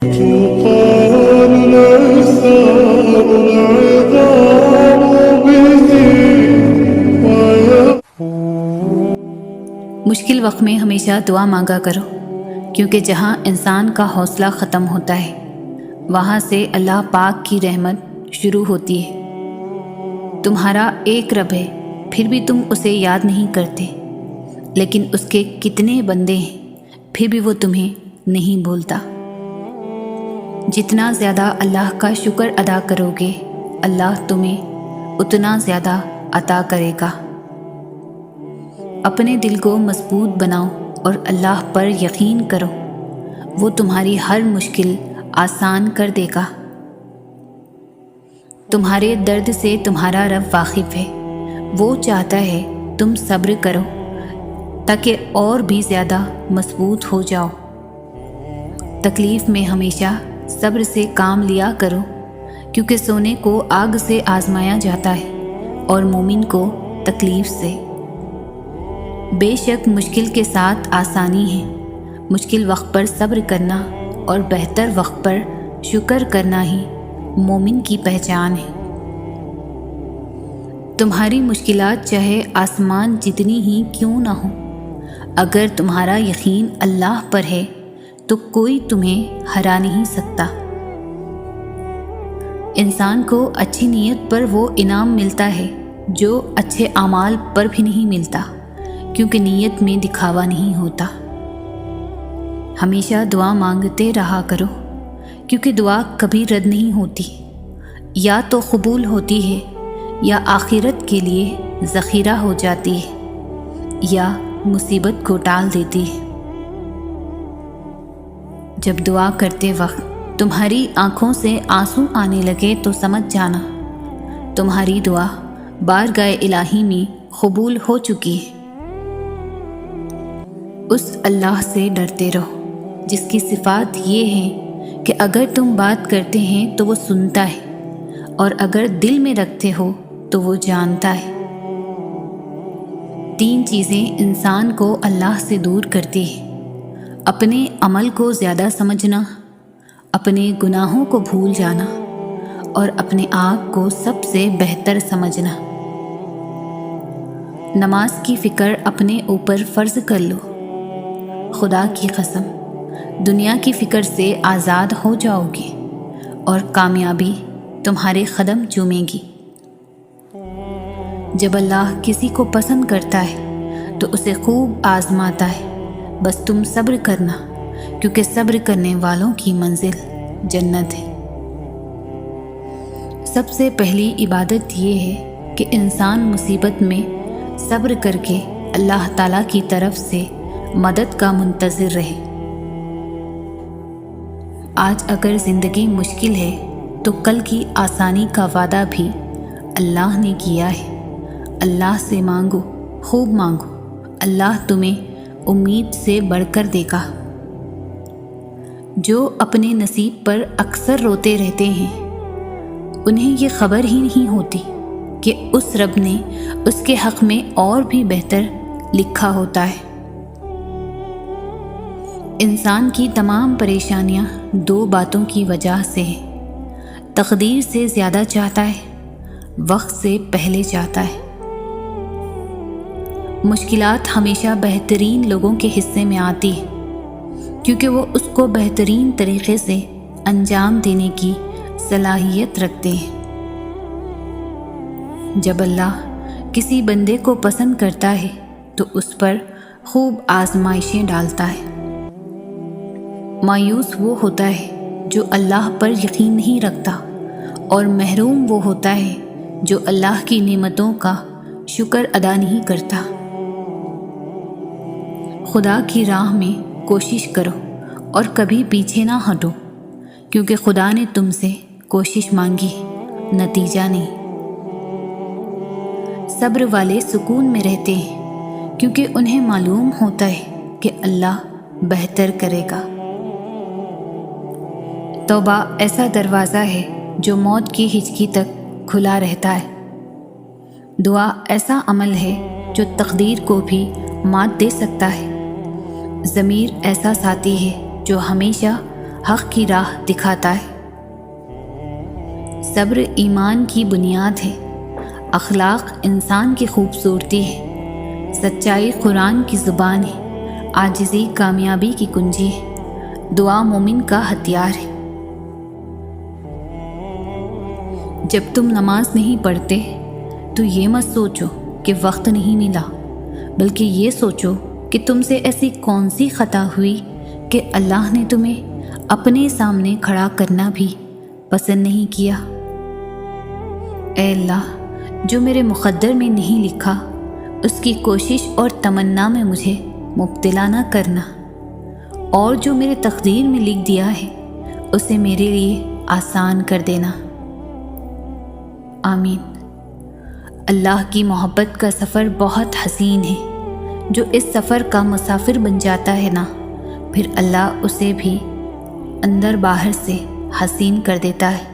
مشکل وقت میں ہمیشہ دعا مانگا کرو، کیونکہ جہاں انسان کا حوصلہ ختم ہوتا ہے وہاں سے اللہ پاک کی رحمت شروع ہوتی ہے۔ تمہارا ایک رب ہے، پھر بھی تم اسے یاد نہیں کرتے، لیکن اس کے کتنے بندے ہیں، پھر بھی وہ تمہیں نہیں بھولتا۔ جتنا زیادہ اللہ کا شکر ادا کرو گے، اللہ تمہیں اتنا زیادہ عطا کرے گا۔ اپنے دل کو مضبوط بناؤ اور اللہ پر یقین کرو، وہ تمہاری ہر مشکل آسان کر دے گا۔ تمہارے درد سے تمہارا رب واقف ہے، وہ چاہتا ہے تم صبر کرو تاکہ اور بھی زیادہ مضبوط ہو جاؤ۔ تکلیف میں ہمیشہ صبر سے کام لیا کرو، کیونکہ سونے کو آگ سے آزمایا جاتا ہے اور مومن کو تکلیف سے۔ بے شک مشکل کے ساتھ آسانی ہے، مشکل وقت پر صبر کرنا اور بہتر وقت پر شکر کرنا ہی مومن کی پہچان ہے۔ تمہاری مشکلات چاہے آسمان جتنی ہی کیوں نہ ہو، اگر تمہارا یقین اللہ پر ہے تو کوئی تمہیں ہرا نہیں سکتا۔ انسان کو اچھی نیت پر وہ انعام ملتا ہے جو اچھے اعمال پر بھی نہیں ملتا، کیونکہ نیت میں دکھاوا نہیں ہوتا۔ ہمیشہ دعا مانگتے رہا کرو، کیونکہ دعا کبھی رد نہیں ہوتی، یا تو قبول ہوتی ہے یا آخرت کے لیے ذخیرہ ہو جاتی ہے یا مصیبت کو ٹال دیتی ہے۔ جب دعا کرتے وقت تمہاری آنکھوں سے آنسو آنے لگے تو سمجھ جانا تمہاری دعا بارگاہ الہی میں قبول ہو چکی ہے۔ اس اللہ سے ڈرتے رہو جس کی صفات یہ ہے کہ اگر تم بات کرتے ہیں تو وہ سنتا ہے، اور اگر دل میں رکھتے ہو تو وہ جانتا ہے۔ تین چیزیں انسان کو اللہ سے دور کرتی ہیں: اپنے عمل کو زیادہ سمجھنا، اپنے گناہوں کو بھول جانا، اور اپنے آپ کو سب سے بہتر سمجھنا۔ نماز کی فکر اپنے اوپر فرض کر لو، خدا کی قسم دنیا کی فکر سے آزاد ہو جاؤ گے اور کامیابی تمہارے قدم چومے گی۔ جب اللہ کسی کو پسند کرتا ہے تو اسے خوب آزماتا ہے، بس تم صبر کرنا، کیونکہ صبر کرنے والوں کی منزل جنت ہے۔ سب سے پہلی عبادت یہ ہے کہ انسان مصیبت میں صبر کر کے اللہ تعالیٰ کی طرف سے مدد کا منتظر رہے۔ آج اگر زندگی مشکل ہے تو کل کی آسانی کا وعدہ بھی اللہ نے کیا ہے۔ اللہ سے مانگو، خوب مانگو، اللہ تمہیں امید سے بڑھ کر دے گا۔ جو اپنے نصیب پر اکثر روتے رہتے ہیں انہیں یہ خبر ہی نہیں ہوتی کہ اس رب نے اس کے حق میں اور بھی بہتر لکھا ہوتا ہے۔ انسان کی تمام پریشانیاں دو باتوں کی وجہ سے ہیں: تقدیر سے زیادہ چاہتا ہے، وقت سے پہلے چاہتا ہے۔ مشکلات ہمیشہ بہترین لوگوں کے حصے میں آتی ہے، کیونکہ وہ اس کو بہترین طریقے سے انجام دینے کی صلاحیت رکھتے ہیں۔ جب اللہ کسی بندے کو پسند کرتا ہے تو اس پر خوب آزمائشیں ڈالتا ہے۔ مایوس وہ ہوتا ہے جو اللہ پر یقین نہیں رکھتا، اور محروم وہ ہوتا ہے جو اللہ کی نعمتوں کا شکر ادا نہیں کرتا۔ خدا کی راہ میں کوشش کرو اور کبھی پیچھے نہ ہٹو، کیونکہ خدا نے تم سے کوشش مانگی، نتیجہ نہیں۔ صبر والے سکون میں رہتے ہیں، کیونکہ انہیں معلوم ہوتا ہے کہ اللہ بہتر کرے گا۔ توبہ ایسا دروازہ ہے جو موت کی ہچکی تک کھلا رہتا ہے۔ دعا ایسا عمل ہے جو تقدیر کو بھی مات دے سکتا ہے۔ ضمیر ایسا ساتھی ہے جو ہمیشہ حق کی راہ دکھاتا ہے۔ صبر ایمان کی بنیاد ہے، اخلاق انسان کی خوبصورتی ہے، سچائی قرآن کی زبان ہے، عاجزی کامیابی کی کنجی ہے، دعا مومن کا ہتھیار ہے۔ جب تم نماز نہیں پڑھتے تو یہ مت سوچو کہ وقت نہیں ملا، بلکہ یہ سوچو کہ تم سے ایسی کون سی خطا ہوئی کہ اللہ نے تمہیں اپنے سامنے کھڑا کرنا بھی پسند نہیں کیا۔ اے اللہ، جو میرے مقدر میں نہیں لکھا اس کی کوشش اور تمنا میں مجھے مبتلا نہ کرنا، اور جو میرے تقدیر میں لکھ دیا ہے اسے میرے لیے آسان کر دینا۔ آمین۔ اللہ کی محبت کا سفر بہت حسین ہے، جو اس سفر کا مسافر بن جاتا ہے نا، پھر اللہ اسے بھی اندر باہر سے حسین کر دیتا ہے۔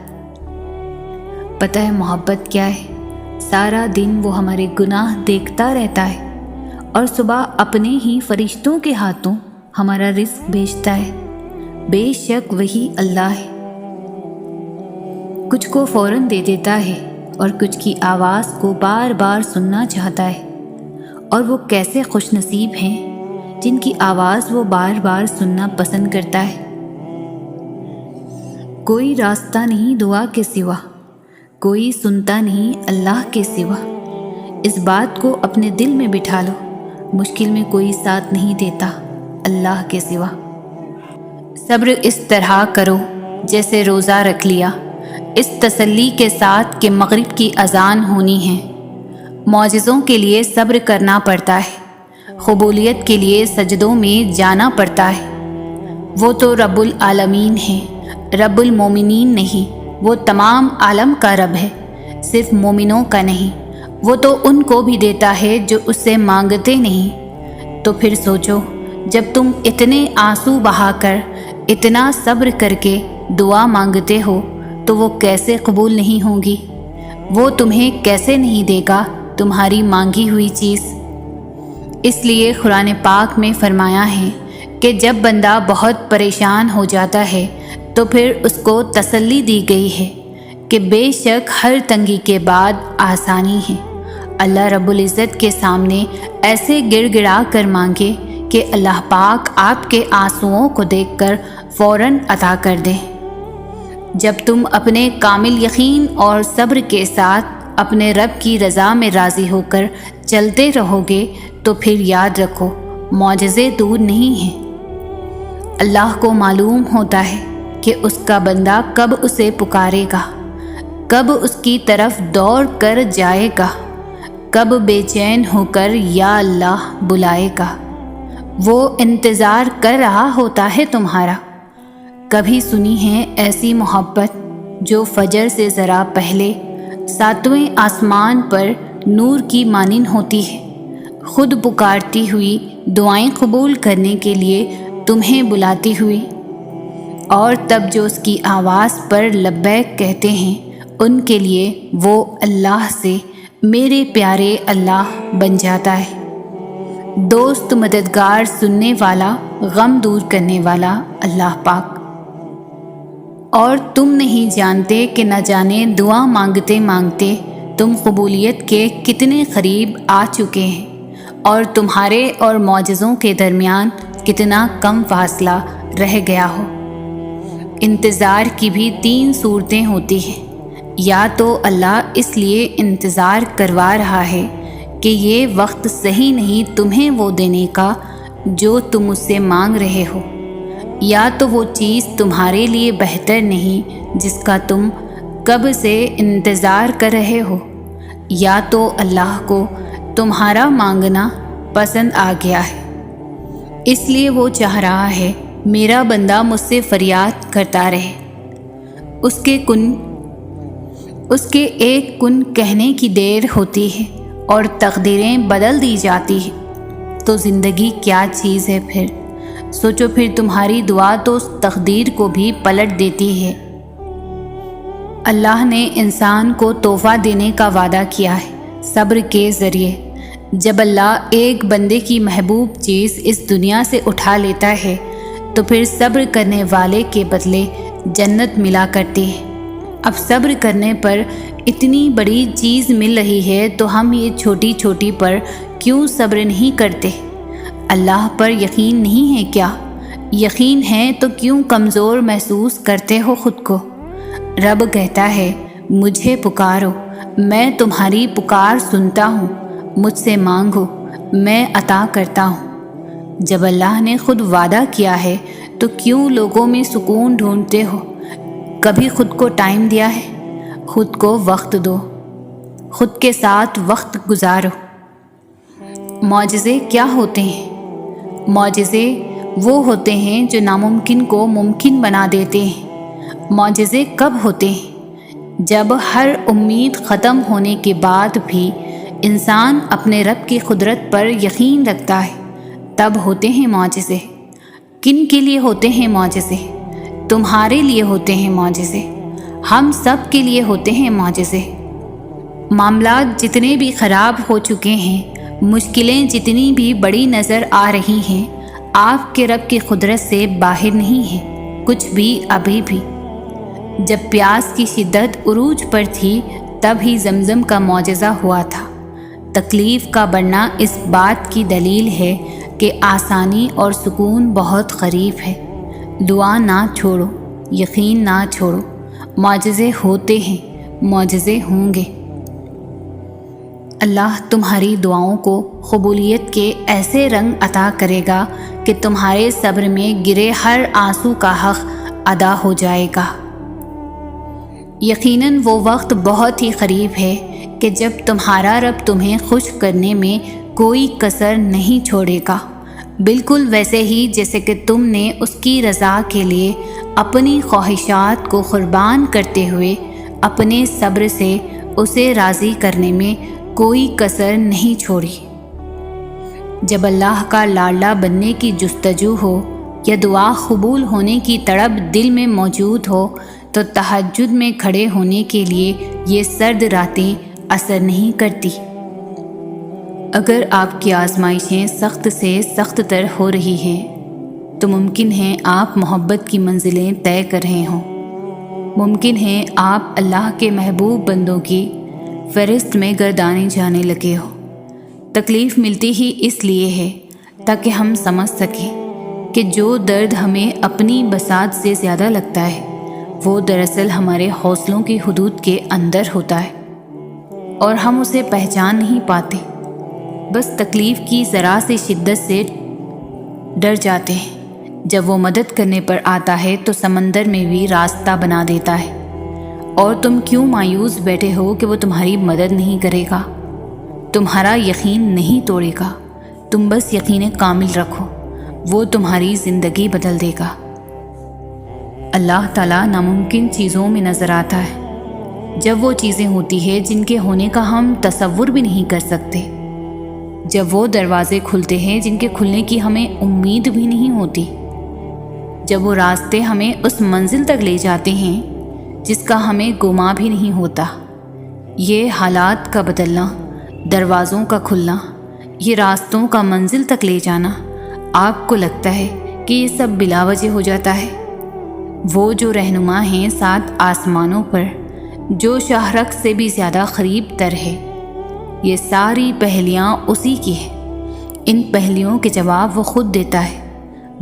پتہ ہے محبت کیا ہے؟ سارا دن وہ ہمارے گناہ دیکھتا رہتا ہے اور صبح اپنے ہی فرشتوں کے ہاتھوں ہمارا رزق بھیجتا ہے۔ بے شک وہی اللہ ہے، کچھ کو فوراً دے دیتا ہے اور کچھ کی آواز کو بار بار سننا چاہتا ہے، اور وہ کیسے خوش نصیب ہیں جن کی آواز وہ بار بار سننا پسند کرتا ہے۔ کوئی راستہ نہیں دعا کے سوا، کوئی سنتا نہیں اللہ کے سوا۔ اس بات کو اپنے دل میں بٹھا لو، مشکل میں کوئی ساتھ نہیں دیتا اللہ کے سوا۔ صبر اس طرح کرو جیسے روزہ رکھ لیا، اس تسلی کے ساتھ کہ مغرب کی اذان ہونی ہے۔ معجزوں کے لیے صبر کرنا پڑتا ہے، قبولیت کے لیے سجدوں میں جانا پڑتا ہے۔ وہ تو رب العالمین ہے، رب المومنین نہیں۔ وہ تمام عالم کا رب ہے، صرف مومنوں کا نہیں۔ وہ تو ان کو بھی دیتا ہے جو اس سے مانگتے نہیں۔ تو پھر سوچو، جب تم اتنے آنسو بہا کر، اتنا صبر کر کے دعا مانگتے ہو تو وہ کیسے قبول نہیں ہوگی؟ وہ تمہیں کیسے نہیں دے گا تمہاری مانگی ہوئی چیز؟ اس لیے قرآن پاک میں فرمایا ہے کہ جب بندہ بہت پریشان ہو جاتا ہے تو پھر اس کو تسلی دی گئی ہے کہ بے شک ہر تنگی کے بعد آسانی ہے۔ اللہ رب العزت کے سامنے ایسے گڑ گڑا کر مانگے کہ اللہ پاک آپ کے آنسوؤں کو دیکھ کر فوراً عطا کر دے۔ جب تم اپنے کامل یقین اور صبر کے ساتھ اپنے رب کی رضا میں راضی ہو کر چلتے رہو گے تو پھر یاد رکھو، معجزے دور نہیں ہیں۔ اللہ کو معلوم ہوتا ہے کہ اس کا بندہ کب اسے پکارے گا، کب اس کی طرف دوڑ کر جائے گا، کب بے چین ہو کر یا اللہ بلائے گا۔ وہ انتظار کر رہا ہوتا ہے تمہارا۔ کبھی سنی ہے ایسی محبت جو فجر سے ذرا پہلے 7ویں آسمان پر نور کی مانند ہوتی ہے، خود پکارتی ہوئی، دعائیں قبول کرنے کے لیے تمہیں بلاتی ہوئی، اور تب جو اس کی آواز پر لبیک کہتے ہیں ان کے لیے وہ اللہ سے میرے پیارے اللہ بن جاتا ہے۔ دوست، مددگار، سننے والا، غم دور کرنے والا اللہ پاک۔ اور تم نہیں جانتے کہ نہ جانے دعا مانگتے مانگتے تم قبولیت کے کتنے قریب آ چکے ہیں، اور تمہارے اور معجزوں کے درمیان کتنا کم فاصلہ رہ گیا ہو۔ انتظار کی بھی 3 صورتیں ہوتی ہیں۔ یا تو اللہ اس لیے انتظار کروا رہا ہے کہ یہ وقت صحیح نہیں تمہیں وہ دینے کا جو تم اس سے مانگ رہے ہو، یا تو وہ چیز تمہارے لیے بہتر نہیں جس کا تم کب سے انتظار کر رہے ہو، یا تو اللہ کو تمہارا مانگنا پسند آ گیا ہے، اس لیے وہ چاہ رہا ہے میرا بندہ مجھ سے فریاد کرتا رہے۔ اس کے ایک کن کہنے کی دیر ہوتی ہے اور تقدیریں بدل دی جاتی ہیں، تو زندگی کیا چیز ہے پھر؟ سوچو، پھر تمہاری دعا تو اس تقدیر کو بھی پلٹ دیتی ہے۔ اللہ نے انسان کو تحفہ دینے کا وعدہ کیا ہے صبر کے ذریعے۔ جب اللہ ایک بندے کی محبوب چیز اس دنیا سے اٹھا لیتا ہے تو پھر صبر کرنے والے کے بدلے جنت ملا کرتی ہے۔ اب صبر کرنے پر اتنی بڑی چیز مل رہی ہے تو ہم یہ چھوٹی چھوٹی پر کیوں صبر نہیں کرتے؟ اللہ پر یقین نہیں ہے کیا؟ یقین ہے تو کیوں کمزور محسوس کرتے ہو خود کو؟ رب کہتا ہے مجھے پکارو، میں تمہاری پکار سنتا ہوں، مجھ سے مانگو، میں عطا کرتا ہوں۔ جب اللہ نے خود وعدہ کیا ہے تو کیوں لوگوں میں سکون ڈھونڈتے ہو؟ کبھی خود کو ٹائم دیا ہے؟ خود کو وقت دو، خود کے ساتھ وقت گزارو۔ معجزے کیا ہوتے ہیں؟ معجزے وہ ہوتے ہیں جو ناممکن کو ممکن بنا دیتے ہیں۔ معجزے کب ہوتے ہیں؟ جب ہر امید ختم ہونے کے بعد بھی انسان اپنے رب کی قدرت پر یقین رکھتا ہے، تب ہوتے ہیں معجزے۔ کن کے لیے ہوتے ہیں معجزے؟ تمہارے لیے ہوتے ہیں معجزے، ہم سب کے لیے ہوتے ہیں معجزے۔ معاملات جتنے بھی خراب ہو چکے ہیں، مشکلیں جتنی بھی بڑی نظر آ رہی ہیں، آپ کے رب کی قدرت سے باہر نہیں ہیں کچھ بھی ابھی بھی۔ جب پیاس کی شدت عروج پر تھی تب ہی زمزم کا معجزہ ہوا تھا۔ تکلیف کا بڑھنا اس بات کی دلیل ہے کہ آسانی اور سکون بہت قریب ہے۔ دعا نہ چھوڑو، یقین نہ چھوڑو، معجزے ہوتے ہیں، معجزے ہوں گے۔ اللہ تمہاری دعاؤں کو قبولیت کے ایسے رنگ عطا کرے گا کہ تمہارے صبر میں گرے ہر آنسو کا حق ادا ہو جائے گا۔ یقیناً وہ وقت بہت ہی قریب ہے کہ جب تمہارا رب تمہیں خوش کرنے میں کوئی کسر نہیں چھوڑے گا، بالکل ویسے ہی جیسے کہ تم نے اس کی رضا کے لیے اپنی خواہشات کو قربان کرتے ہوئے اپنے صبر سے اسے راضی کرنے میں کوئی کسر نہیں چھوڑی۔ جب اللہ کا لاڈلا بننے کی جستجو ہو یا دعا قبول ہونے کی تڑپ دل میں موجود ہو تو تہجد میں کھڑے ہونے کے لیے یہ سرد راتیں اثر نہیں کرتی۔ اگر آپ کی آزمائشیں سخت سے سخت تر ہو رہی ہیں تو ممکن ہے آپ محبت کی منزلیں طے کر رہے ہوں، ممکن ہے آپ اللہ کے محبوب بندوں کی فہرست میں گردانے جانے لگے ہو۔ تکلیف ملتی ہی اس لیے ہے تاکہ ہم سمجھ سکیں کہ جو درد ہمیں اپنی بساط سے زیادہ لگتا ہے وہ دراصل ہمارے حوصلوں کی حدود کے اندر ہوتا ہے اور ہم اسے پہچان نہیں پاتے، بس تکلیف کی ذرا سی شدت سے ڈر جاتے ہیں۔ جب وہ مدد کرنے پر آتا ہے تو سمندر میں بھی راستہ بنا دیتا ہے، اور تم کیوں مایوس بیٹھے ہو کہ وہ تمہاری مدد نہیں کرے گا، تمہارا یقین نہیں توڑے گا۔ تم بس یقین کامل رکھو، وہ تمہاری زندگی بدل دے گا۔ اللہ تعالیٰ ناممکن چیزوں میں نظر آتا ہے، جب وہ چیزیں ہوتی ہیں جن کے ہونے کا ہم تصور بھی نہیں کر سکتے، جب وہ دروازے کھلتے ہیں جن کے کھلنے کی ہمیں امید بھی نہیں ہوتی، جب وہ راستے ہمیں اس منزل تک لے جاتے ہیں جس کا ہمیں گمان بھی نہیں ہوتا۔ یہ حالات کا بدلنا، دروازوں کا کھلنا، یہ راستوں کا منزل تک لے جانا، آپ کو لگتا ہے کہ یہ سب بلا وجہ ہو جاتا ہے؟ وہ جو رہنما ہیں سات آسمانوں پر، جو شاہرخ سے بھی زیادہ قریب تر ہے، یہ ساری پہلیاں اسی کی ہیں۔ ان پہلیوں کے جواب وہ خود دیتا ہے،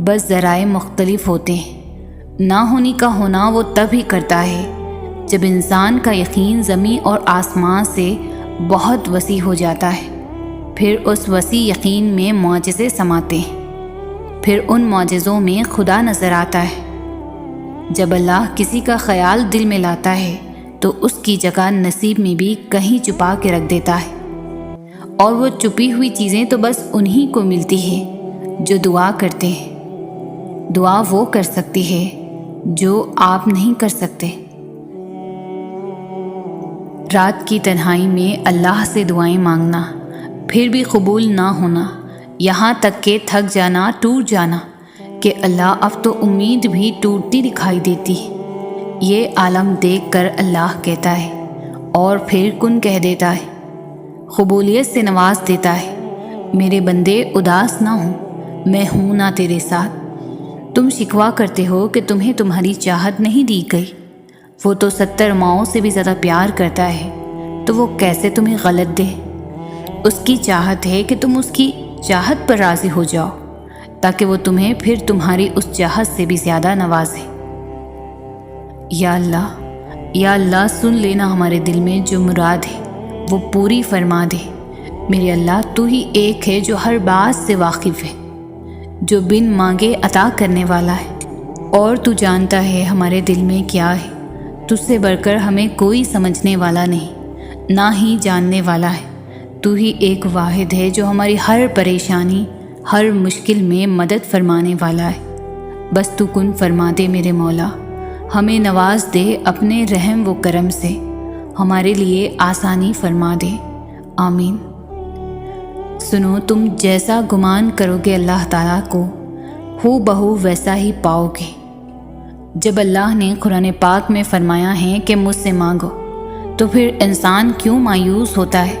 بس ذرائع مختلف ہوتے ہیں۔ نہ ہونی کا ہونا وہ تب ہی کرتا ہے جب انسان کا یقین زمین اور آسمان سے بہت وسیع ہو جاتا ہے۔ پھر اس وسیع یقین میں معجزے سماتے ہیں، پھر ان معجزوں میں خدا نظر آتا ہے۔ جب اللہ کسی کا خیال دل میں لاتا ہے تو اس کی جگہ نصیب میں بھی کہیں چھپا کے رکھ دیتا ہے، اور وہ چھپی ہوئی چیزیں تو بس انہی کو ملتی ہے جو دعا کرتے ہیں۔ دعا وہ کر سکتی ہے جو آپ نہیں کر سکتے۔ رات کی تنہائی میں اللہ سے دعائیں مانگنا، پھر بھی قبول نہ ہونا، یہاں تک کہ تھک جانا، ٹوٹ جانا کہ اللہ اب تو امید بھی ٹوٹتی دکھائی دیتی، یہ عالم دیکھ کر اللہ کہتا ہے اور پھر کن کہہ دیتا ہے، قبولیت سے نواز دیتا ہے۔ میرے بندے اداس نہ ہوں، میں ہوں نا تیرے ساتھ، تم شکوہ کرتے ہو کہ تمہیں تمہاری چاہت نہیں دی گئی۔ وہ تو 70 ماؤں سے بھی زیادہ پیار کرتا ہے، تو وہ کیسے تمہیں غلط دے؟ اس کی چاہت ہے کہ تم اس کی چاہت پر راضی ہو جاؤ، تاکہ وہ تمہیں پھر تمہاری اس چاہت سے بھی زیادہ نوازے۔ یا اللہ سن لینا ہمارے دل میں جو مراد ہے وہ پوری فرما دے۔ میرے اللہ، تو ہی ایک ہے جو ہر بات سے واقف ہے، جو بن مانگے عطا کرنے والا ہے، اور تو جانتا ہے ہمارے دل میں کیا ہے۔ تجھ سے بڑھ کر ہمیں کوئی سمجھنے والا نہیں، نہ ہی جاننے والا ہے۔ تو ہی ایک واحد ہے جو ہماری ہر پریشانی، ہر مشکل میں مدد فرمانے والا ہے۔ بس تو کن فرما دے میرے مولا، ہمیں نواز دے اپنے رحم و کرم سے، ہمارے لیے آسانی فرما دے۔ آمین۔ سنو، تم جیسا گمان کرو گے اللہ تعالیٰ کو ہو بہو ویسا ہی پاؤ گے۔ جب اللہ نے قرآن پاک میں فرمایا ہے کہ مجھ سے مانگو، تو پھر انسان کیوں مایوس ہوتا ہے؟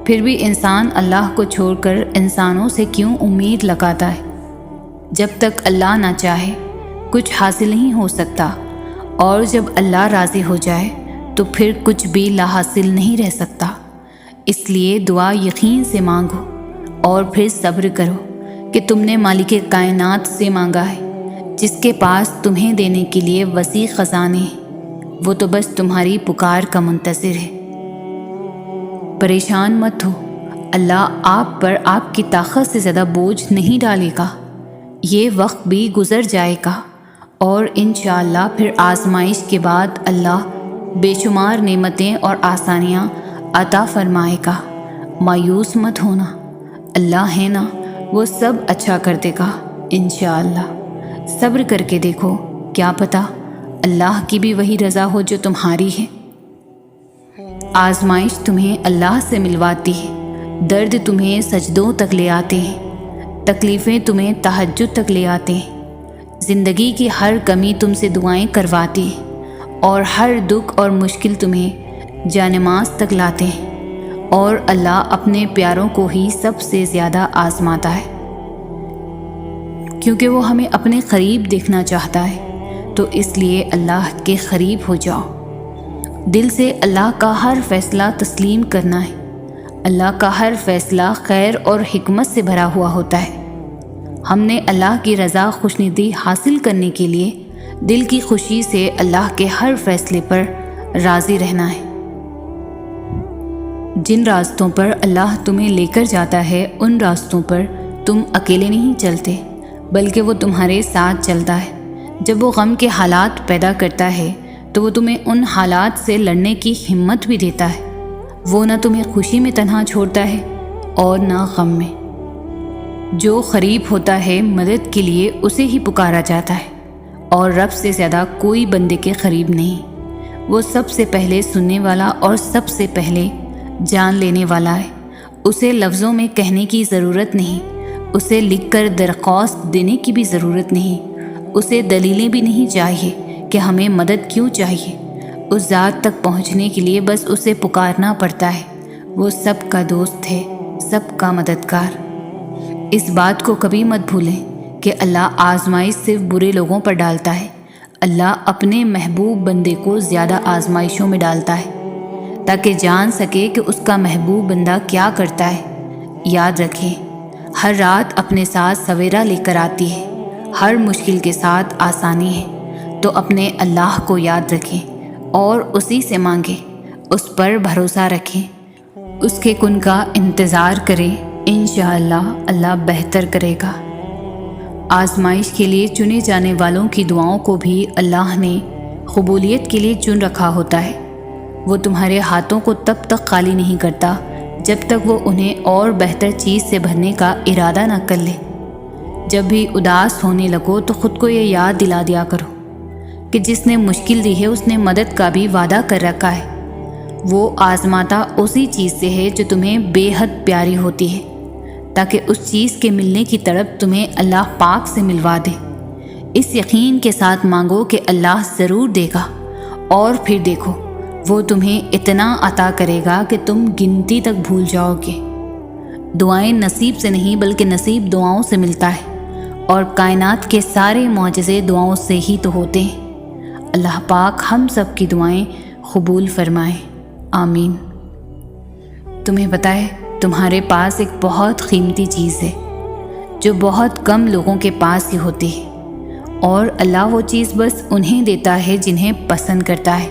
پھر بھی انسان اللہ کو چھوڑ کر انسانوں سے کیوں امید لگاتا ہے؟ جب تک اللہ نہ چاہے کچھ حاصل نہیں ہو سکتا، اور جب اللہ راضی ہو جائے تو پھر کچھ بھی لا حاصل نہیں رہ سکتا۔ اس لیے دعا یقین سے مانگو اور پھر صبر کرو کہ تم نے مالک کائنات سے مانگا ہے، جس کے پاس تمہیں دینے کے لیے وسیع خزانے ہیں۔ وہ تو بس تمہاری پکار کا منتظر ہے۔ پریشان مت ہو، اللہ آپ پر آپ کی طاقت سے زیادہ بوجھ نہیں ڈالے گا۔ یہ وقت بھی گزر جائے گا، اور انشاءاللہ پھر آزمائش کے بعد اللہ بے شمار نعمتیں اور آسانیاں عطا فرمائے گا۔ مایوس مت ہونا، اللہ ہے نا، وہ سب اچھا کر دے گا انشاءاللہ۔ صبر کر کے دیکھو، کیا پتہ اللہ کی بھی وہی رضا ہو جو تمہاری ہے۔ آزمائش تمہیں اللہ سے ملواتی ہے، درد تمہیں سجدوں تک لے آتے ہیں، تکلیفیں تمہیں تہجد تک لے آتے ہیں، زندگی کی ہر کمی تم سے دعائیں کرواتی ہے، اور ہر دکھ اور مشکل تمہیں جانماز تک لاتے ہیں۔ اور اللہ اپنے پیاروں کو ہی سب سے زیادہ آزماتا ہے، کیونکہ وہ ہمیں اپنے قریب دیکھنا چاہتا ہے۔ تو اس لیے اللہ کے قریب ہو جاؤ، دل سے اللہ کا ہر فیصلہ تسلیم کرنا ہے۔ اللہ کا ہر فیصلہ خیر اور حکمت سے بھرا ہوا ہوتا ہے۔ ہم نے اللہ کی رضا خوشنودی حاصل کرنے کے لیے دل کی خوشی سے اللہ کے ہر فیصلے پر راضی رہنا ہے۔ جن راستوں پر اللہ تمہیں لے کر جاتا ہے، ان راستوں پر تم اکیلے نہیں چلتے، بلکہ وہ تمہارے ساتھ چلتا ہے۔ جب وہ غم کے حالات پیدا کرتا ہے تو وہ تمہیں ان حالات سے لڑنے کی ہمت بھی دیتا ہے۔ وہ نہ تمہیں خوشی میں تنہا چھوڑتا ہے اور نہ غم میں۔ جو قریب ہوتا ہے مدد کے لیے اسے ہی پکارا جاتا ہے، اور رب سے زیادہ کوئی بندے کے قریب نہیں۔ وہ سب سے پہلے سننے والا اور سب سے پہلے جان لینے والا ہے۔ اسے لفظوں میں کہنے کی ضرورت نہیں، اسے لکھ کر درخواست دینے کی بھی ضرورت نہیں، اسے دلیلیں بھی نہیں چاہیے کہ ہمیں مدد کیوں چاہیے۔ اس ذات تک پہنچنے کے لیے بس اسے پکارنا پڑتا ہے۔ وہ سب کا دوست ہے، سب کا مددگار۔ اس بات کو کبھی مت بھولیں کہ اللہ آزمائش صرف برے لوگوں پر ڈالتا ہے۔ اللہ اپنے محبوب بندے کو زیادہ آزمائشوں میں ڈالتا ہے، تاکہ جان سکے کہ اس کا محبوب بندہ کیا کرتا ہے۔ یاد رکھیں، ہر رات اپنے ساتھ سویرا لے کر آتی ہے، ہر مشکل کے ساتھ آسانی ہے۔ تو اپنے اللہ کو یاد رکھیں اور اسی سے مانگیں، اس پر بھروسہ رکھیں، اس کے کن کا انتظار کریں۔ انشاءاللہ اللہ بہتر کرے گا۔ آزمائش کے لیے چنے جانے والوں کی دعاؤں کو بھی اللہ نے قبولیت کے لیے چن رکھا ہوتا ہے۔ وہ تمہارے ہاتھوں کو تب تک خالی نہیں کرتا جب تک وہ انہیں اور بہتر چیز سے بھرنے کا ارادہ نہ کر لے۔ جب بھی اداس ہونے لگو تو خود کو یہ یاد دلا دیا کرو کہ جس نے مشکل دی ہے اس نے مدد کا بھی وعدہ کر رکھا ہے۔ وہ آزماتا اسی چیز سے ہے جو تمہیں بے حد پیاری ہوتی ہے، تاکہ اس چیز کے ملنے کی تڑپ تمہیں اللہ پاک سے ملوا دے۔ اس یقین کے ساتھ مانگو کہ اللہ ضرور دے گا، اور پھر دیکھو وہ تمہیں اتنا عطا کرے گا کہ تم گنتی تک بھول جاؤ گے۔ دعائیں نصیب سے نہیں بلکہ نصیب دعاؤں سے ملتا ہے، اور کائنات کے سارے معجزے دعاؤں سے ہی تو ہوتے ہیں۔ اللہ پاک ہم سب کی دعائیں قبول فرمائے، آمین۔ تمہیں پتہ ہے تمہارے پاس ایک بہت قیمتی چیز ہے جو بہت کم لوگوں کے پاس ہی ہوتی ہے، اور اللہ وہ چیز بس انہیں دیتا ہے جنہیں پسند کرتا ہے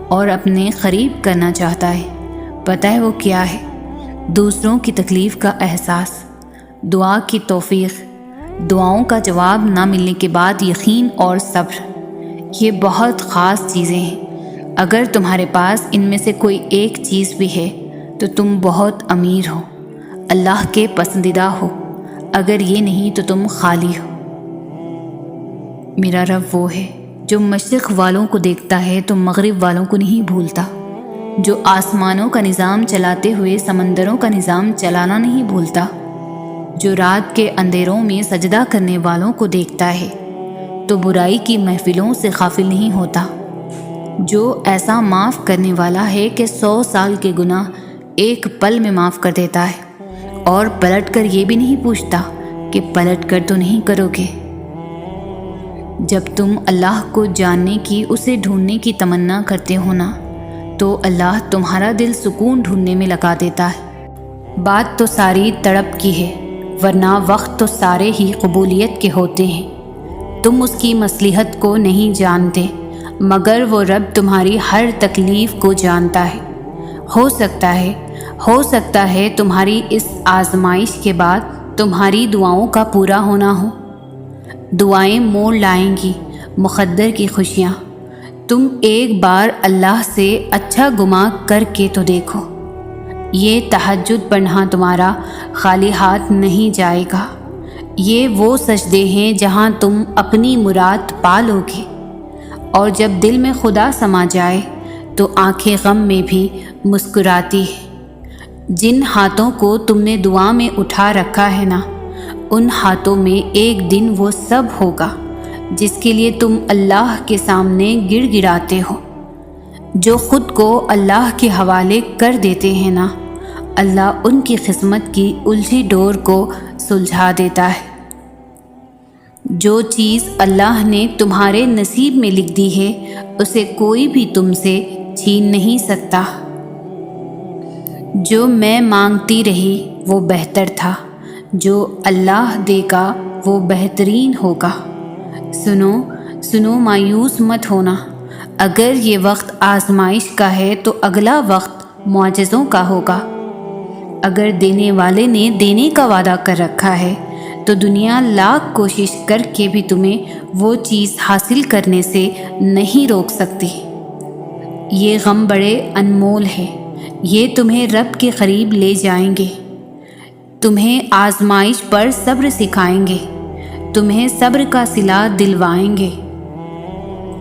اور اپنے قریب کرنا چاہتا ہے۔ پتہ ہے وہ کیا ہے؟ دوسروں کی تکلیف کا احساس، دعا کی توفیق، دعاؤں کا جواب نہ ملنے کے بعد یقین اور صبر۔ یہ بہت خاص چیزیں ہیں۔ اگر تمہارے پاس ان میں سے کوئی ایک چیز بھی ہے تو تم بہت امیر ہو، اللہ کے پسندیدہ ہو۔ اگر یہ نہیں تو تم خالی ہو۔ میرا رب وہ ہے جو مشرق والوں کو دیکھتا ہے تو مغرب والوں کو نہیں بھولتا، جو آسمانوں کا نظام چلاتے ہوئے سمندروں کا نظام چلانا نہیں بھولتا، جو رات کے اندھیروں میں سجدہ کرنے والوں کو دیکھتا ہے تو برائی کی محفلوں سے غافل نہیں ہوتا، جو ایسا معاف کرنے والا ہے کہ 100 سال کے گناہ ایک پل میں معاف کر دیتا ہے، اور پلٹ کر یہ بھی نہیں پوچھتا کہ پلٹ کر تو نہیں کرو گے۔ جب تم اللہ کو جاننے کی، اسے ڈھونڈنے کی تمنا کرتے ہو نا، تو اللہ تمہارا دل سکون ڈھونڈنے میں لگا دیتا ہے۔ بات تو ساری تڑپ کی ہے، ورنہ وقت تو سارے ہی قبولیت کے ہوتے ہیں۔ تم اس کی مصلحت کو نہیں جانتے، مگر وہ رب تمہاری ہر تکلیف کو جانتا ہے۔ ہو سکتا ہے تمہاری اس آزمائش کے بعد تمہاری دعاؤں کا پورا ہونا ہو۔ دعائیں موڑ لائیں گی مقدر کی خوشیاں۔ تم ایک بار اللہ سے اچھا گمان کر کے تو دیکھو، یہ تہجد پڑھنا تمہارا خالی ہاتھ نہیں جائے گا۔ یہ وہ سجدے ہیں جہاں تم اپنی مراد پا لو گے، اور جب دل میں خدا سما جائے تو آنکھیں غم میں بھی مسکراتی ہیں۔ جن ہاتھوں کو تم نے دعا میں اٹھا رکھا ہے نا، ان ہاتھوں میں ایک دن وہ سب ہوگا جس کے لیے تم اللہ کے سامنے گڑ گڑاتے ہو۔ جو خود کو اللہ کے حوالے کر دیتے ہیں نا، اللہ ان کی قسمت کی الجھی ڈور کو سلجھا دیتا ہے۔ جو چیز اللہ نے تمہارے نصیب میں لکھ دی ہے، اسے کوئی بھی تم سے چھین نہیں سکتا۔ جو میں مانگتی رہی وہ بہتر تھا، جو اللہ دے گا وہ بہترین ہوگا۔ سنو مایوس مت ہونا۔ اگر یہ وقت آزمائش کا ہے تو اگلا وقت معجزوں کا ہوگا۔ اگر دینے والے نے دینے کا وعدہ کر رکھا ہے تو دنیا لاکھ کوشش کر کے بھی تمہیں وہ چیز حاصل کرنے سے نہیں روک سکتی۔ یہ غم بڑے انمول ہے، یہ تمہیں رب کے قریب لے جائیں گے، تمہیں آزمائش پر صبر سکھائیں گے، تمہیں صبر کا صلہ دلوائیں گے۔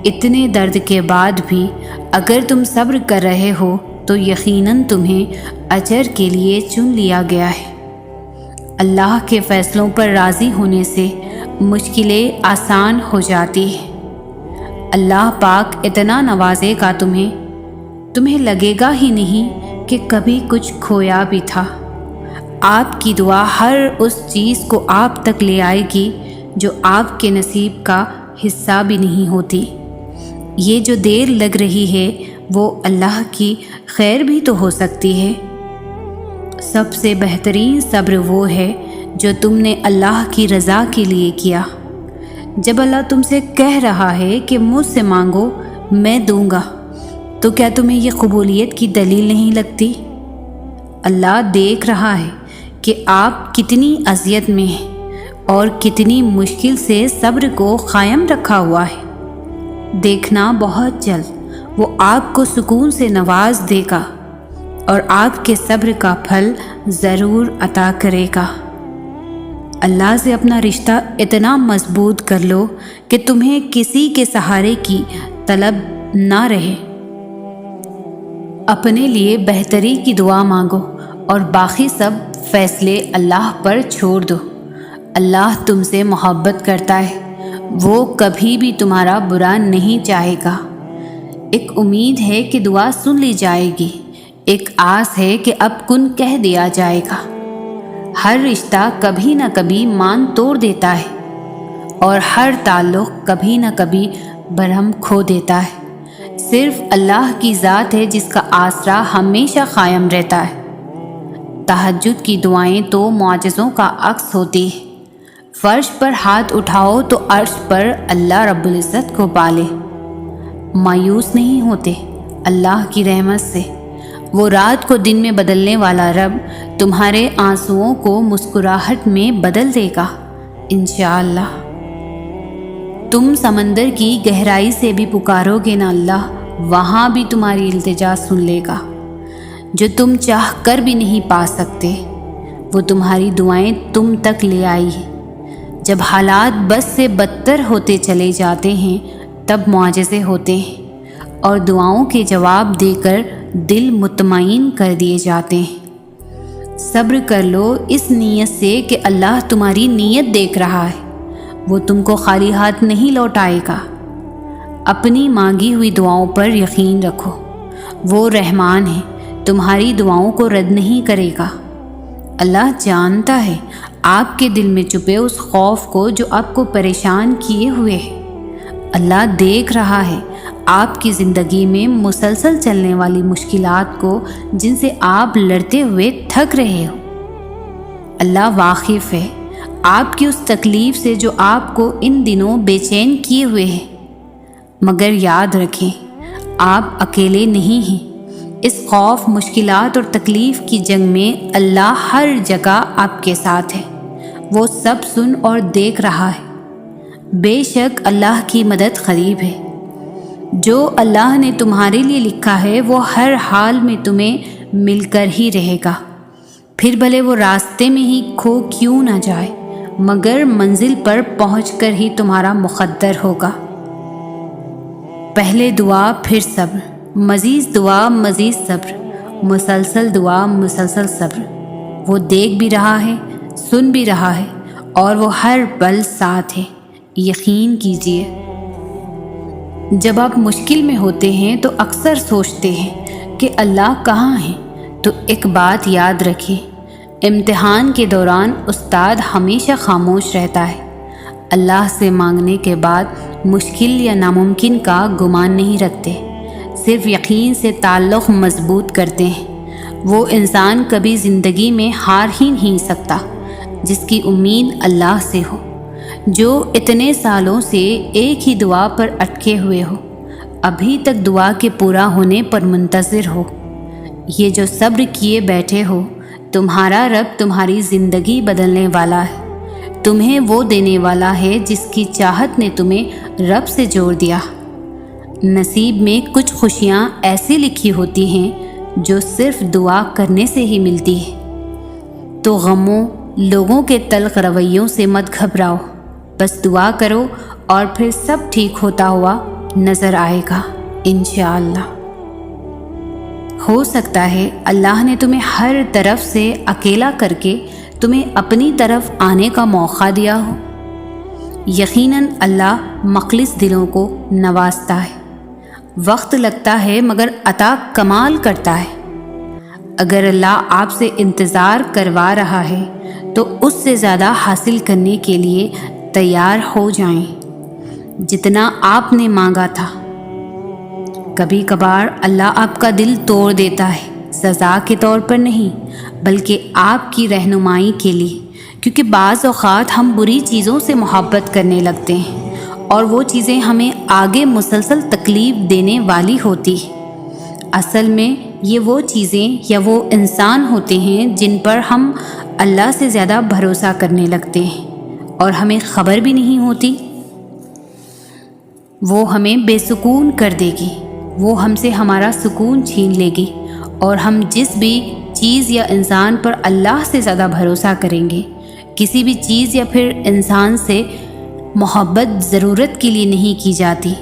اتنے درد کے بعد بھی اگر تم صبر کر رہے ہو تو یقیناً تمہیں اجر کے لیے چن لیا گیا ہے۔ اللہ کے فیصلوں پر راضی ہونے سے مشکلیں آسان ہو جاتی ہیں۔ اللہ پاک اتنا نوازے گا تمہیں لگے گا ہی نہیں کہ کبھی کچھ کھویا بھی تھا۔ آپ کی دعا ہر اس چیز کو آپ تک لے آئے گی جو آپ کے نصیب کا حصہ بھی نہیں ہوتی۔ یہ جو دیر لگ رہی ہے وہ اللہ کی خیر بھی تو ہو سکتی ہے۔ سب سے بہترین صبر وہ ہے جو تم نے اللہ کی رضا کے لیے کیا۔ جب اللہ تم سے کہہ رہا ہے کہ مجھ سے مانگو میں دوں گا، تو کیا تمہیں یہ قبولیت کی دلیل نہیں لگتی؟ اللہ دیکھ رہا ہے کہ آپ کتنی اذیت میں ہیں اور کتنی مشکل سے صبر کو قائم رکھا ہوا ہے۔ دیکھنا بہت جلد وہ آپ کو سکون سے نواز دے گا اور آپ کے صبر کا پھل ضرور عطا کرے گا۔ اللہ سے اپنا رشتہ اتنا مضبوط کر لو کہ تمہیں کسی کے سہارے کی طلب نہ رہے۔ اپنے لیے بہتری کی دعا مانگو اور باقی سب فیصلے اللہ پر چھوڑ دو۔ اللہ تم سے محبت کرتا ہے، وہ کبھی بھی تمہارا برا نہیں چاہے گا۔ ایک امید ہے کہ دعا سن لی جائے گی، ایک آس ہے کہ اب کن کہہ دیا جائے گا۔ ہر رشتہ کبھی نہ کبھی مان توڑ دیتا ہے، اور ہر تعلق کبھی نہ کبھی برہم کھو دیتا ہے۔ صرف اللہ کی ذات ہے جس کا آسرا ہمیشہ قائم رہتا ہے۔ تہجد کی دعائیں تو معجزوں کا عکس ہوتی ہے۔ فرش پر ہاتھ اٹھاؤ تو عرش پر اللہ رب العزت کو پالے۔ مایوس نہیں ہوتے اللہ کی رحمت سے۔ وہ رات کو دن میں بدلنے والا رب تمہارے آنسوؤں کو مسکراہٹ میں بدل دے گا انشاءاللہ۔ تم سمندر کی گہرائی سے بھی پکارو گے نا اللہ، وہاں بھی تمہاری التجا سن لے گا۔ جو تم چاہ کر بھی نہیں پا سکتے وہ تمہاری دعائیں تم تک لے آئی ہے۔ جب حالات بس سے بدتر ہوتے چلے جاتے ہیں تب معجزے ہوتے ہیں اور دعاؤں کے جواب دے کر دل مطمئن کر دیے جاتے ہیں۔ صبر کر لو اس نیت سے کہ اللہ تمہاری نیت دیکھ رہا ہے، وہ تم کو خالی ہاتھ نہیں لوٹائے گا۔ اپنی مانگی ہوئی دعاؤں پر یقین رکھو، وہ رحمان ہے، تمہاری دعاؤں کو رد نہیں کرے گا۔ اللہ جانتا ہے آپ کے دل میں چھپے اس خوف کو جو آپ کو پریشان کیے ہوئے ہے۔ اللہ دیکھ رہا ہے آپ کی زندگی میں مسلسل چلنے والی مشکلات کو جن سے آپ لڑتے ہوئے تھک رہے ہو۔ اللہ واقف ہے آپ کی اس تکلیف سے جو آپ کو ان دنوں بے چین کیے ہوئے ہے، مگر یاد رکھیں آپ اکیلے نہیں ہیں۔ اس خوف، مشکلات اور تکلیف کی جنگ میں اللہ ہر جگہ آپ کے ساتھ ہے، وہ سب سن اور دیکھ رہا ہے۔ بے شک اللہ کی مدد قریب ہے۔ جو اللہ نے تمہارے لیے لکھا ہے وہ ہر حال میں تمہیں مل کر ہی رہے گا، پھر بھلے وہ راستے میں ہی کھو کیوں نہ جائے، مگر منزل پر پہنچ کر ہی تمہارا مقدر ہوگا۔ پہلے دعا پھر صبر، مزید دعا مزید صبر، مسلسل دعا مسلسل صبر۔ وہ دیکھ بھی رہا ہے، سن بھی رہا ہے اور وہ ہر پل ساتھ ہے، یقین کیجیے۔ جب آپ مشکل میں ہوتے ہیں تو اکثر سوچتے ہیں کہ اللہ کہاں ہے، تو ایک بات یاد رکھیں، امتحان کے دوران استاد ہمیشہ خاموش رہتا ہے۔ اللہ سے مانگنے کے بعد مشکل یا ناممکن کا گمان نہیں رکھتے، صرف یقین سے تعلق مضبوط کرتے ہیں۔ وہ انسان کبھی زندگی میں ہار ہی نہیں سکتا جس کی امید اللہ سے ہو، جو اتنے سالوں سے ایک ہی دعا پر اٹکے ہوئے ہو، ابھی تک دعا کے پورا ہونے پر منتظر ہو۔ یہ جو صبر کیے بیٹھے ہو، تمہارا رب تمہاری زندگی بدلنے والا ہے، تمہیں وہ دینے والا ہے جس کی چاہت نے تمہیں رب سے جوڑ دیا۔ نصیب میں کچھ خوشیاں ایسی لکھی ہوتی ہیں جو صرف دعا کرنے سے ہی ملتی ہے۔ تو غموں، لوگوں کے تلخ رویوں سے مت گھبراؤ، بس دعا کرو اور پھر سب ٹھیک ہوتا ہوا نظر آئے گا انشاءاللہ۔ ہو سکتا ہے اللہ نے تمہیں ہر طرف سے اکیلا کر کے تمہیں اپنی طرف آنے کا موقع دیا ہو۔ یقیناً اللہ مخلص دلوں کو نوازتا ہے، وقت لگتا ہے مگر عطا کمال کرتا ہے۔ اگر اللہ آپ سے انتظار کروا رہا ہے تو اس سے زیادہ حاصل کرنے کے لیے تیار ہو جائیں جتنا آپ نے مانگا تھا۔ کبھی کبھار اللہ آپ کا دل توڑ دیتا ہے، سزا کے طور پر نہیں بلکہ آپ کی رہنمائی کے لیے، کیونکہ بعض اوقات ہم بری چیزوں سے محبت کرنے لگتے ہیں اور وہ چیزیں ہمیں آگے مسلسل تکلیف دینے والی ہوتی ہیں۔ اصل میں یہ وہ چیزیں یا وہ انسان ہوتے ہیں جن پر ہم اللہ سے زیادہ بھروسہ کرنے لگتے ہیں اور ہمیں خبر بھی نہیں ہوتی۔ وہ ہمیں بے سکون کر دے گی، وہ ہم سے ہمارا سکون چھین لے گی، اور ہم جس بھی چیز یا انسان پر اللہ سے زیادہ بھروسہ کریں گے، کسی بھی چیز یا پھر انسان سے محبت ضرورت کے لیے نہیں کی جاتی۔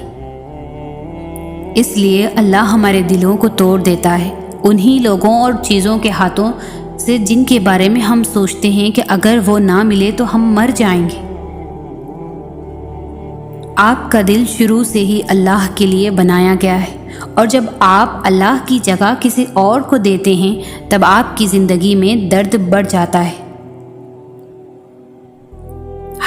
اس لیے اللہ ہمارے دلوں کو توڑ دیتا ہے انہی لوگوں اور چیزوں کے ہاتھوں سے جن کے بارے میں ہم سوچتے ہیں کہ اگر وہ نہ ملے تو ہم مر جائیں گے۔ آپ کا دل شروع سے ہی اللہ کے لیے بنایا گیا ہے، اور جب آپ اللہ کی جگہ کسی اور کو دیتے ہیں تب آپ کی زندگی میں درد بڑھ جاتا ہے۔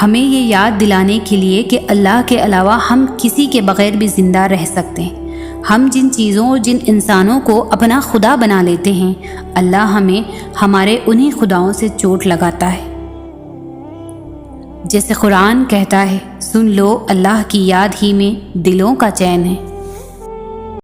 ہمیں یہ یاد دلانے کے لیے کہ اللہ کے علاوہ ہم کسی کے بغیر بھی زندہ رہ سکتے ہیں۔ ہم جن چیزوں اور جن انسانوں کو اپنا خدا بنا لیتے ہیں، اللہ ہمیں ہمارے انہی خداؤں سے چوٹ لگاتا ہے۔ جیسے قرآن کہتا ہے، سن لو اللہ کی یاد ہی میں دلوں کا چین ہے۔